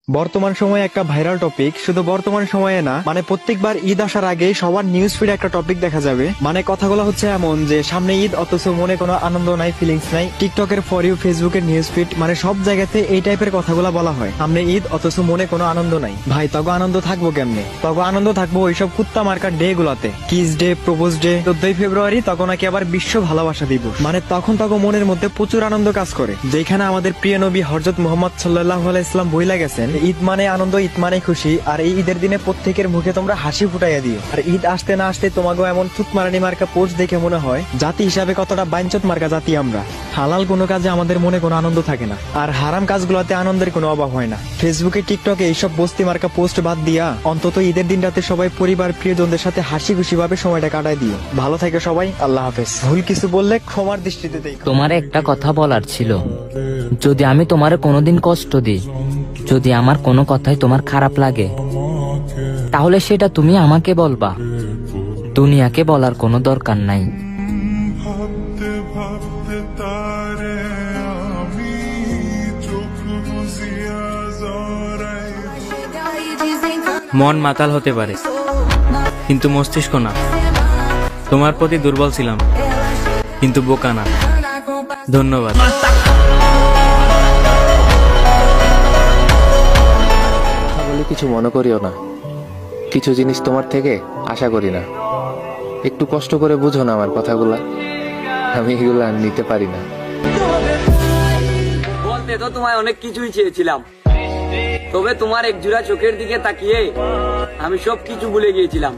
বর্তমান সময়ে একটা ভাইরাল টপিক, শুধু বর্তমান সময়ে না, মানে প্রত্যেকবার ঈদ আসার আগে সবার নিউজ ফিডে একটা টপিক দেখা যাবে। মানে কথাগুলো হচ্ছে এমন যে সামনে ঈদ অথচ মনে কোনো আনন্দ নাই, ফিলিংস নাই। টিকটকের ফর ইউ, ফেসবুকের নিউজ ফিড, মানে সব জায়গাতে এই টাইপের কথাগুলো বলা হয়। সামনে ঈদ অথচ মনে কোনো আনন্দ নাই। ভাই তগো আনন্দ থাকবো কেমনে? তগো আনন্দ থাকবো ওইসব কুত্তা মার্কার ডে গুলাতে। কিস ডে, প্রপোজ ডে, 14ই ফেব্রুয়ারি তখন নাকি আবার বিশ্ব ভালোবাসা দিবস। মানে তখন তগো মনের মধ্যে প্রচুর আনন্দ কাজ করে, যেখানে আমাদের প্রিয় নবী হযরত মুহাম্মদ সাল্লাল্লাহু আলাইহি ওয়াসাল্লাম বইলা গেছেন, ঈদ মানে আনন্দ, ঈদ মানে খুশি। আর এই ঈদের দিনে প্রত্যেকের মুখে তোমরা হাসি ফুটাইয়া দিও। আর ঈদ আসতে না আসতে তোমাকেও এমন থুতমারানি মার্কা পোস্ট দেখে মনে হয় জাতি হিসাবে কতটা বাইঞ্চত মার্কা জাতি আমরা। হালাল কোনো কাজে আমাদের মনে কোনো আনন্দ থাকে না, আর হারাম কাজগুলোতে আনন্দের কোনো অভাব হয় না। ফেসবুকে, টিকটকে এইসব বস্তি মার্কা পোস্ট বাদ দিয়া অন্তত ঈদের দিনটাতে সবাই পরিবার প্রিয়জনদের সাথে হাসি খুশি ভাবে সময়টা কাটায় দিও। ভালো থাকে সবাই, আল্লাহ হাফেজ। ভুল কিছু বললে ক্ষমার দৃষ্টিতে দেখো। তোমার একটা কথা বলার ছিল, যদি আমি তোমারে কোনোদিন কষ্ট দিই, যদি আমার কোনো কথাই তোমার খারাপ লাগে, তাহলে সেটা তুমি আমাকে বলবা, দুনিয়াকে বলার কোনো দরকার নাই। মন মাতাল হতে পারে, কিন্তু মস্তিষ্ক না। তোমার প্রতি দুর্বল ছিলাম, কিন্তু বোকা না। ধন্যবাদ। বলে কিছু মনে করিও না, কিছু জিনিস তোমার থেকে আশা করি না। একটু কষ্ট করে বুঝো না আমার কথাগুলা, আমি এগুলা নিতে পারি না। বলতে তো তোমায় অনেক কিছুই চেয়েছিলাম, তবে তোমার এক জোড়া চোখের দিকে তাকিয়ে আমি সব কিছু ভুলে গিয়েছিলাম।